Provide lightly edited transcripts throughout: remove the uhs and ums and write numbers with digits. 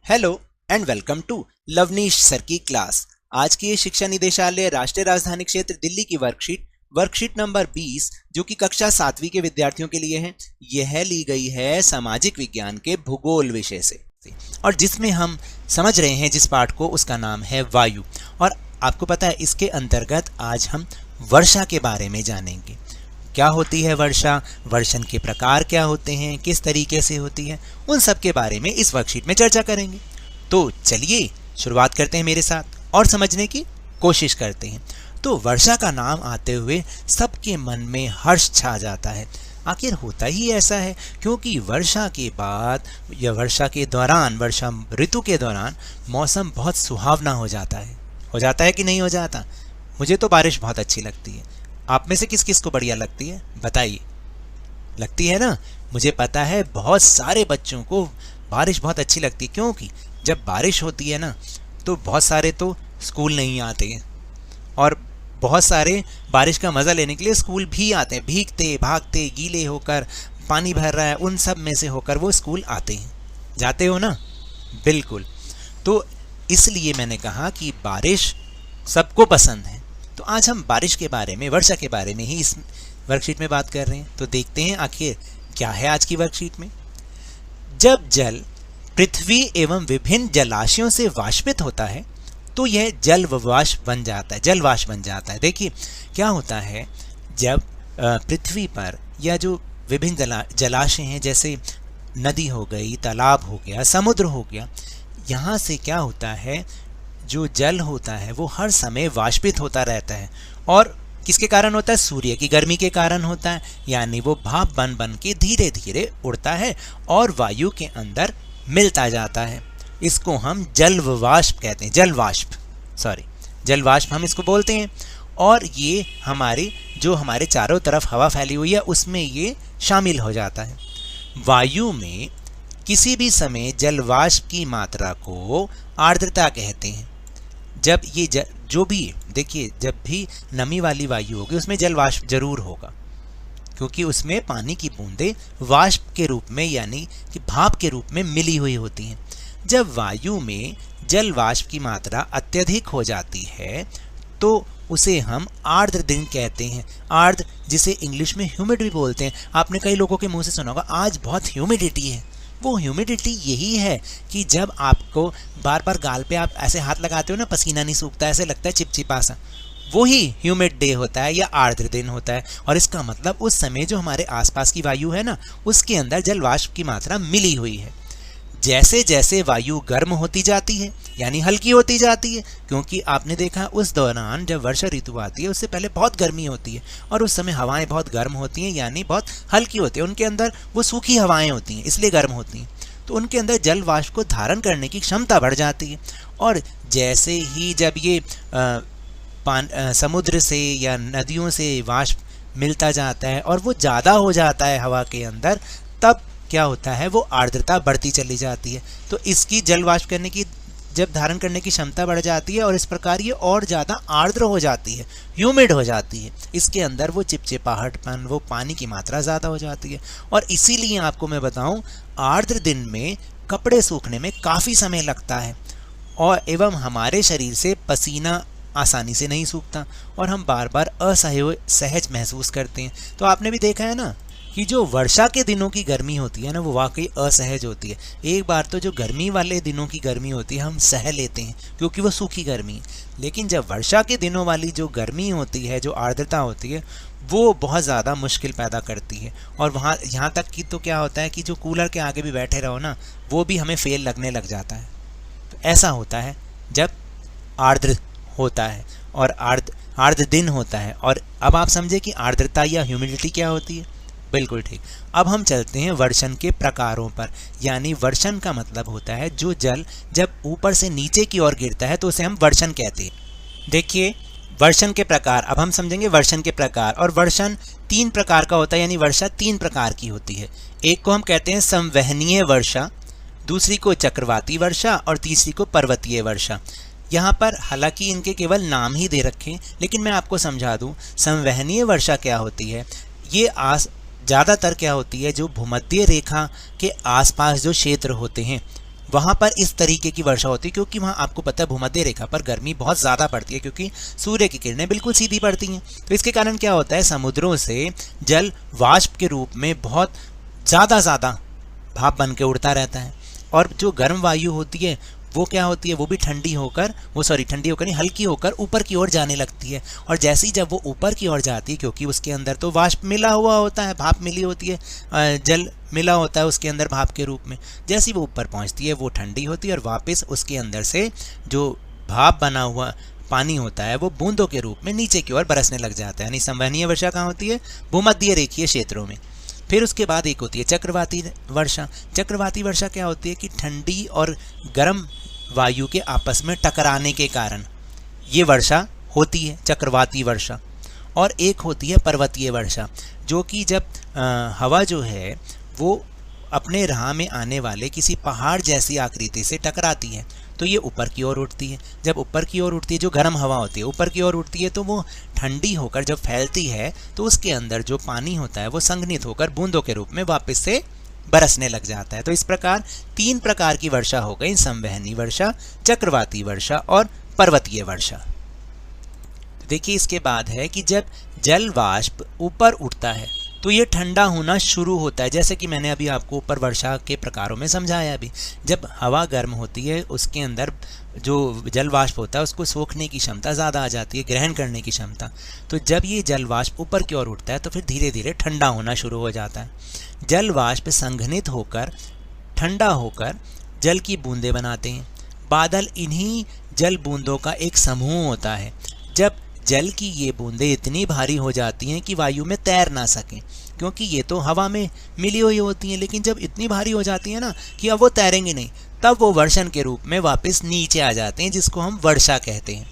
Hello and welcome to Lavneesh sir की class. आज की ये शिक्षा निदेशालय राष्ट्रीय राजधानी क्षेत्र दिल्ली की वर्कशीट नंबर 20 जो कि कक्षा 7वीं के विद्यार्थियों के लिए है, यह ली गई है सामाजिक विज्ञान के भूगोल विषय से और जिसमें हम समझ रहे हैं जिस पाठ को, उसका नाम है वायु। और आपको पता है इसके अंतर्गत आज हम वर्षा के बारे में जानेंगे। क्या होती है वर्षा, वर्षण के प्रकार क्या होते हैं, किस तरीके से होती है, उन सब के बारे में इस वर्कशीट में चर्चा करेंगे। तो चलिए शुरुआत करते हैं मेरे साथ और समझने की कोशिश करते हैं। तो वर्षा का नाम आते हुए सबके मन में हर्ष छा जाता है। आखिर होता ही ऐसा है क्योंकि वर्षा के बाद या वर्षा के दौरान, वर्षा ऋतु के दौरान मौसम बहुत सुहावना हो जाता है कि नहीं हो जाता। मुझे तो बारिश बहुत अच्छी लगती है। आप में से किस किस को बढ़िया लगती है बताइए। लगती है ना? मुझे पता है बहुत सारे बच्चों को बारिश बहुत अच्छी लगती है, क्योंकि जब बारिश होती है ना तो बहुत सारे तो स्कूल नहीं आते हैं और बहुत सारे बारिश का मज़ा लेने के लिए स्कूल भी आते हैं, भीगते भागते गीले होकर, पानी भर रहा है उन सब में से होकर वो स्कूल आते हैं। जाते हो ना? बिल्कुल। तो इसलिए मैंने कहा कि बारिश सबको पसंद है। तो आज हम बारिश के बारे में, वर्षा के बारे में ही इस वर्कशीट में बात कर रहे हैं। तो देखते हैं आखिर क्या है आज की वर्कशीट में। जब जल पृथ्वी एवं विभिन्न जलाशयों से वाष्पित होता है तो यह जलवाष्प बन जाता है। देखिए क्या होता है, जब पृथ्वी पर या जो विभिन्न जलाशय हैं, जैसे नदी हो गई, तालाब हो गया, समुद्र हो गया, यहाँ से क्या होता है, जो जल होता है वो हर समय वाष्पित होता रहता है। और किसके कारण होता है? सूर्य की गर्मी के कारण होता है। यानी वो भाप बन बन के धीरे धीरे उड़ता है और वायु के अंदर मिलता जाता है। इसको हम जलवाष्प कहते हैं, जलवाष्प हम इसको बोलते हैं। और ये हमारे चारों तरफ हवा फैली हुई है उसमें ये शामिल हो जाता है। वायु में किसी भी समय जलवाष्प की मात्रा को आर्द्रता कहते हैं। जब ये जो भी देखिए, जब भी नमी वाली वायु होगी उसमें जलवाष्प जरूर होगा, क्योंकि उसमें पानी की बूंदें वाष्प के रूप में यानी कि भाप के रूप में मिली हुई होती हैं। जब वायु में जल वाष्प की मात्रा अत्यधिक हो जाती है तो उसे हम आर्द्र दिन कहते हैं। आर्द्र, जिसे इंग्लिश में ह्यूमिड भी बोलते हैं। आपने कई लोगों के मुंह से सुना होगा आज बहुत ह्यूमिडिटी है। वो ह्यूमिडिटी यही है कि जब आपको बार बार गाल पे आप ऐसे हाथ लगाते हो ना, पसीना नहीं सूखता, ऐसे लगता है चिपचिपा सा, वही ह्यूमिड डे होता है या आर्द्र दिन होता है। और इसका मतलब उस समय जो हमारे आसपास की वायु है ना, उसके अंदर जल वाष्प की मात्रा मिली हुई है। जैसे जैसे वायु गर्म होती जाती है यानी हल्की होती जाती है, क्योंकि आपने देखा उस दौरान जब वर्षा ऋतु आती है उससे पहले बहुत गर्मी होती है और उस समय हवाएं बहुत गर्म होती हैं यानी बहुत हल्की होती है। उनके अंदर वो सूखी हवाएं होती हैं इसलिए गर्म होती हैं, तो उनके अंदर जल वाष्प को धारण करने की क्षमता बढ़ जाती है। और जैसे ही जब ये समुद्र से या नदियों से वाष्प मिलता जाता है और वो ज़्यादा हो जाता है हवा के अंदर, तब क्या होता है, वो आर्द्रता बढ़ती चली जाती है। तो इसकी जल वाष्प करने की, जब धारण करने की क्षमता बढ़ जाती है और इस प्रकार ये और ज़्यादा आर्द्र हो जाती है, ह्यूमिड हो जाती है। इसके अंदर वो चिपचिपाहटपन, वो पानी की मात्रा ज़्यादा हो जाती है। और इसीलिए आपको मैं बताऊं, आर्द्र दिन में कपड़े सूखने में काफ़ी समय लगता है और एवं हमारे शरीर से पसीना आसानी से नहीं सूखता और हम बार बार असहज महसूस करते हैं। तो आपने भी देखा है ना कि जो वर्षा के दिनों की गर्मी होती है ना, वो वाकई असहज होती है। एक बार तो जो गर्मी वाले दिनों की गर्मी होती है हम सह लेते हैं क्योंकि वो सूखी गर्मी है, लेकिन जब वर्षा के दिनों वाली जो गर्मी होती है, जो आर्द्रता होती है, वो बहुत ज़्यादा मुश्किल पैदा करती है। और यहाँ तक कि तो क्या होता है कि जो कूलर के आगे भी बैठे रहो ना, वो भी हमें फेल लगने लग जाता है। तो ऐसा होता है जब आर्द्र होता है और आर्द्र दिन होता है। और अब आप समझे कि आर्द्रता या ह्यूमिडिटी क्या होती है। बिल्कुल ठीक। अब हम चलते हैं वर्षण के प्रकारों पर। यानी वर्षण का मतलब होता है जो जल जब ऊपर से नीचे की ओर गिरता है तो उसे हम वर्षण कहते हैं। देखिए वर्षण के प्रकार, अब हम समझेंगे वर्षण के प्रकार। और वर्षण 3 प्रकार का होता है, यानी वर्षा 3 प्रकार की होती है। एक को हम कहते हैं संवहनीय वर्षा, दूसरी को चक्रवाती वर्षा और तीसरी को पर्वतीय वर्षा। यहाँ पर हालांकि इनके केवल नाम ही दे रखे, लेकिन मैं आपको समझा दूँ संवहनीय वर्षा क्या होती है। ये ज़्यादातर क्या होती है, जो भूमध्य रेखा के आसपास जो क्षेत्र होते हैं वहां पर इस तरीके की वर्षा होती है, क्योंकि वहां आपको पता है भूमध्य रेखा पर गर्मी बहुत ज्यादा पड़ती है, क्योंकि सूर्य की किरणें बिल्कुल सीधी पड़ती हैं। तो इसके कारण क्या होता है, समुद्रों से जल वाष्प के रूप में बहुत ज्यादा भाप बन के उड़ता रहता है, और जो गर्म वायु होती है वो क्या होती है, वो भी ठंडी होकर नहीं, हल्की होकर ऊपर की ओर जाने लगती है। और जैसे ही जब वो ऊपर की ओर जाती है, क्योंकि उसके अंदर तो वाष्प मिला हुआ होता है, भाप मिली होती है, जल मिला होता है उसके अंदर भाप के रूप में, जैसे ही वो ऊपर पहुंचती है वो ठंडी होती है, और वापस उसके अंदर से जो भाप बना हुआ पानी होता है वो बूंदों के रूप में नीचे की ओर बरसने लग जाता है। यानी संवहनीय वर्षा कहाँ होती है, भूमध्य रेखीय क्षेत्रों में। फिर उसके बाद एक होती है चक्रवाती वर्षा। चक्रवाती वर्षा क्या होती है कि ठंडी और गर्म वायु के आपस में टकराने के कारण ये वर्षा होती है, चक्रवाती वर्षा। और एक होती है पर्वतीय वर्षा, जो कि जब हवा जो है वो अपने राह में आने वाले किसी पहाड़ जैसी आकृति से टकराती है तो ये ऊपर की ओर उठती है। जब ऊपर की ओर उठती है, जो गर्म हवा होती है ऊपर की ओर उठती है, तो वो ठंडी होकर जब फैलती है तो उसके अंदर जो पानी होता है वो संघनित होकर बूंदों के रूप में वापस से बरसने लग जाता है। तो इस प्रकार 3 प्रकार की वर्षा हो गई, संवहनी वर्षा, चक्रवाती वर्षा और पर्वतीय वर्षा। देखिए इसके बाद है कि जब जल वाष्प ऊपर उठता है तो ये ठंडा होना शुरू होता है, जैसे कि मैंने अभी आपको ऊपर वर्षा के प्रकारों में समझाया। अभी जब हवा गर्म होती है उसके अंदर जो जल वाष्प होता है उसको सोखने की क्षमता ज़्यादा आ जाती है, ग्रहण करने की क्षमता। तो जब ये जल वाष्प ऊपर की ओर उठता है तो फिर धीरे धीरे ठंडा होना शुरू हो जाता है। जल वाष्प संघनित होकर ठंडा होकर जल की बूंदें बनाते हैं। बादल इन्हीं जल बूंदों का एक समूह होता है। जब जल की ये बूंदें इतनी भारी हो जाती हैं कि वायु में तैर ना सकें, क्योंकि ये तो हवा में मिली हुई होती हैं, लेकिन जब इतनी भारी हो जाती है ना कि अब वो तैरेंगे नहीं, तब वो वर्षण के रूप में वापस नीचे आ जाते हैं, जिसको हम वर्षा कहते हैं।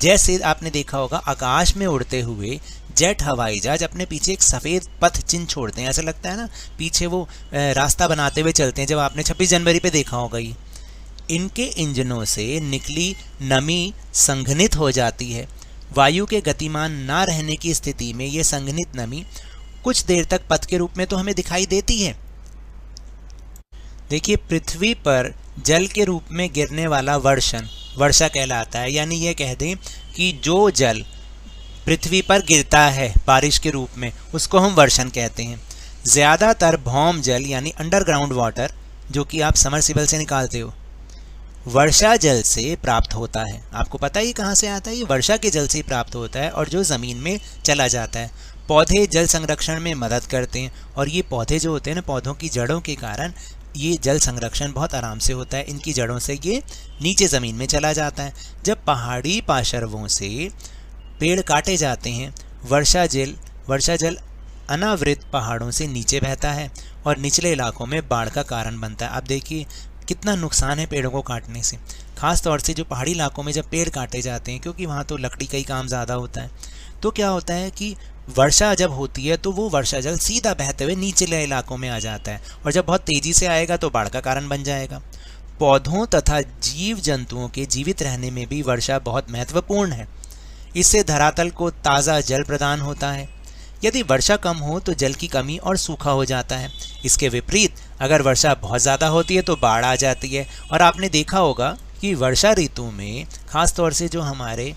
जैसे आपने देखा होगा आकाश में उड़ते हुए जेट हवाई जहाज अपने पीछे एक सफ़ेद पथ चिन्ह छोड़ते हैं, ऐसा लगता है ना पीछे वो रास्ता बनाते हुए चलते हैं। जब आपने 26 जनवरी पे देखा होगा, ये इनके इंजनों से निकली नमी संघनित हो जाती है। वायु के गतिमान ना रहने की स्थिति में ये संघनित नमी कुछ देर तक पथ के रूप में तो हमें दिखाई देती है। देखिए पृथ्वी पर जल के रूप में गिरने वाला वर्षण वर्षा कहलाता है। यानी ये कह दें कि जो जल पृथ्वी पर गिरता है बारिश के रूप में उसको हम वर्षण कहते हैं। ज़्यादातर भौम जल यानी अंडरग्राउंड वाटर, जो कि आप समरसिबल से निकालते हो, वर्षा जल से प्राप्त होता है। आपको पता है ये कहाँ से आता है, ये वर्षा के जल से प्राप्त होता है और जो ज़मीन में चला जाता है। पौधे जल संरक्षण में मदद करते हैं, और ये पौधे जो होते हैं ना, पौधों की जड़ों के कारण ये जल संरक्षण बहुत आराम से होता है। इनकी जड़ों से ये नीचे ज़मीन में चला जाता है। जब पहाड़ी पार्श्वों से पेड़ काटे जाते हैं, वर्षा जल अनावृत पहाड़ों से नीचे बहता है और निचले इलाकों में बाढ़ का कारण बनता है। आप देखिए कितना नुकसान है पेड़ों को काटने से, खास तौर से जो पहाड़ी इलाकों में जब पेड़ काटे जाते हैं, क्योंकि वहाँ तो लकड़ी का ही काम ज़्यादा होता है। तो क्या होता है कि वर्षा जब होती है तो वो वर्षा जल सीधा बहते हुए निचले इलाकों में आ जाता है, और जब बहुत तेज़ी से आएगा तो बाढ़ का कारण बन जाएगा। पौधों तथा जीव जंतुओं के जीवित रहने में भी वर्षा बहुत महत्वपूर्ण है। इससे धरातल को ताज़ा जल प्रदान होता है। यदि वर्षा कम हो तो जल की कमी और सूखा हो जाता है। इसके विपरीत अगर वर्षा बहुत ज़्यादा होती है तो बाढ़ आ जाती है। और आपने देखा होगा कि वर्षा ऋतु में खास तौर से जो हमारे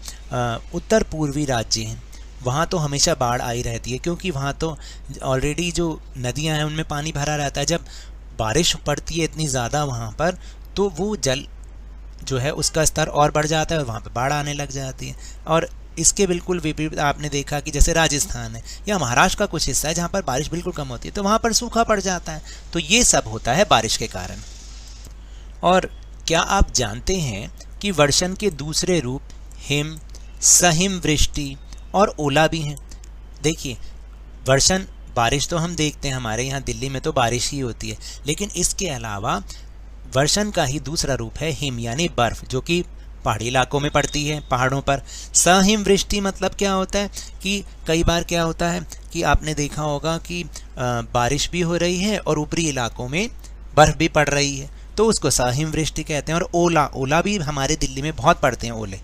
उत्तर पूर्वी राज्य हैं वहाँ तो हमेशा बाढ़ आई रहती है, क्योंकि वहाँ तो ऑलरेडी जो नदियाँ हैं उनमें पानी भरा रहता है। जब बारिश पड़ती है इतनी ज़्यादा वहाँ पर, तो वो जल जो है उसका स्तर और बढ़ जाता है और वहाँ पर बाढ़ आने लग जाती है। और इसके बिल्कुल विपरीत आपने देखा कि जैसे राजस्थान है या महाराष्ट्र का कुछ हिस्सा है जहाँ पर बारिश बिल्कुल कम होती है, तो वहाँ पर सूखा पड़ जाता है। तो ये सब होता है बारिश के कारण। और क्या आप जानते हैं कि वर्षण के दूसरे रूप हिम, सहिम वृष्टि और ओला भी हैं। देखिए वर्षण, बारिश तो हम देखते हैं हमारे यहाँ दिल्ली में तो बारिश ही होती है, लेकिन इसके अलावा वर्षण का ही दूसरा रूप है हिम यानी बर्फ़, जो कि पहाड़ी इलाकों में पड़ती है, पहाड़ों पर। सहिम वृष्टि मतलब क्या होता है कि कई बार क्या होता है कि आपने देखा होगा कि बारिश भी हो रही है और ऊपरी इलाकों में बर्फ़ भी पड़ रही है, तो उसको सहिम वृष्टि कहते हैं। और ओला भी हमारे दिल्ली में बहुत पड़ते हैं ओले।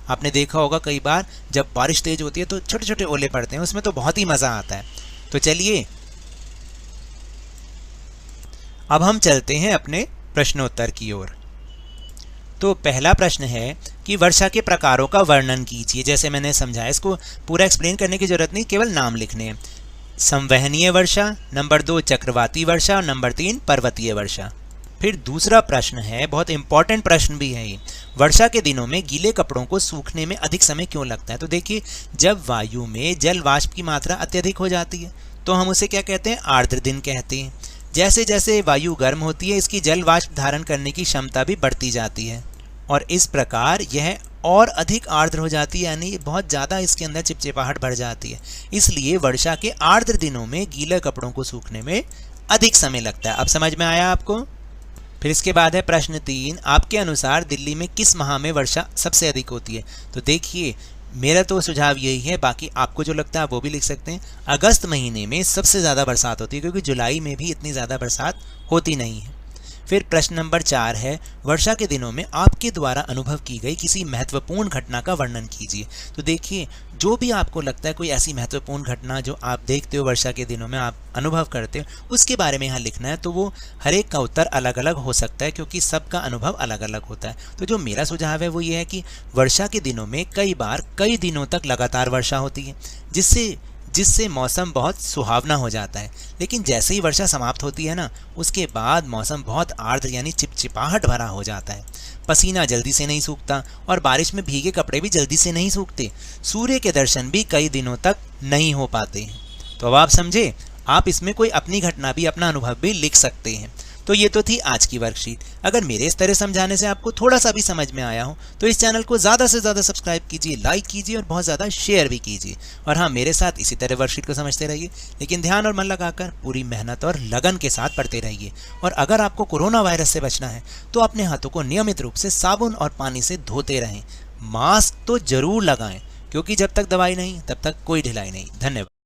आपने देखा होगा कई बार जब बारिश तेज़ होती है तो छोटे छोटे ओले पड़ते हैं, उसमें तो बहुत ही मज़ा आता है। तो चलिए अब हम चलते हैं अपने प्रश्नोत्तर की ओर। तो पहला प्रश्न है कि वर्षा के प्रकारों का वर्णन कीजिए। जैसे मैंने समझाया, इसको पूरा एक्सप्लेन करने की जरूरत नहीं, केवल नाम लिखने हैं। संवहनीय वर्षा, नंबर 2 चक्रवाती वर्षा और नंबर 3 पर्वतीय वर्षा। फिर दूसरा प्रश्न है, बहुत इंपॉर्टेंट प्रश्न भी है ये, वर्षा के दिनों में गीले कपड़ों को सूखने में अधिक समय क्यों लगता है? तो देखिए, जब वायु में जल वाष्प की मात्रा अत्यधिक हो जाती है तो हम उसे क्या कहते हैं? आर्द्र दिन कहते हैं। जैसे जैसे वायु गर्म होती है, इसकी जल वाष्प धारण करने की क्षमता भी बढ़ती जाती है और इस प्रकार यह और अधिक आर्द्र हो जाती है, यानी बहुत ज़्यादा इसके अंदर चिपचिपाहट बढ़ जाती है। इसलिए वर्षा के आर्द्र दिनों में गीले कपड़ों को सूखने में अधिक समय लगता है। अब समझ में आया आपको? फिर इसके बाद है प्रश्न 3, आपके अनुसार दिल्ली में किस माह में वर्षा सबसे अधिक होती है? तो देखिए, मेरा तो सुझाव यही है, बाकी आपको जो लगता है वो भी लिख सकते हैं। अगस्त महीने में सबसे ज़्यादा बरसात होती है, क्योंकि जुलाई में भी इतनी ज़्यादा बरसात होती नहीं है। फिर प्रश्न नंबर 4 है, वर्षा के दिनों में आपके द्वारा अनुभव की गई किसी महत्वपूर्ण घटना का वर्णन कीजिए। तो देखिए, जो भी आपको लगता है कोई ऐसी महत्वपूर्ण घटना जो आप देखते हो वर्षा के दिनों में, आप अनुभव करते हो, उसके बारे में यहाँ लिखना है। तो वो हर एक का उत्तर अलग अलग हो सकता है, क्योंकि सबका अनुभव अलग अलग होता है। तो जो मेरा सुझाव है वो ये है कि वर्षा के दिनों में कई बार कई दिनों तक लगातार वर्षा होती है, जिससे मौसम बहुत सुहावना हो जाता है। लेकिन जैसे ही वर्षा समाप्त होती है ना, उसके बाद मौसम बहुत आर्द्र यानी चिपचिपाहट भरा हो जाता है। पसीना जल्दी से नहीं सूखता और बारिश में भीगे कपड़े भी जल्दी से नहीं सूखते। सूर्य के दर्शन भी कई दिनों तक नहीं हो पाते हैं। तो अब आप समझे, आप इसमें कोई अपनी घटना भी, अपना अनुभव भी लिख सकते हैं। तो ये तो थी आज की वर्कशीट। अगर मेरे इस तरह समझाने से आपको थोड़ा सा भी समझ में आया हो तो इस चैनल को ज़्यादा से ज़्यादा सब्सक्राइब कीजिए, लाइक कीजिए और बहुत ज़्यादा शेयर भी कीजिए। और हाँ, मेरे साथ इसी तरह वर्कशीट को समझते रहिए, लेकिन ध्यान और मन लगाकर पूरी मेहनत और लगन के साथ पढ़ते रहिए। और अगर आपको कोरोना वायरस से बचना है तो अपने हाथों को नियमित रूप से साबुन और पानी से धोते रहें। मास्क तो जरूर लगाएं, क्योंकि जब तक दवाई नहीं तब तक कोई ढिलाई नहीं। धन्यवाद।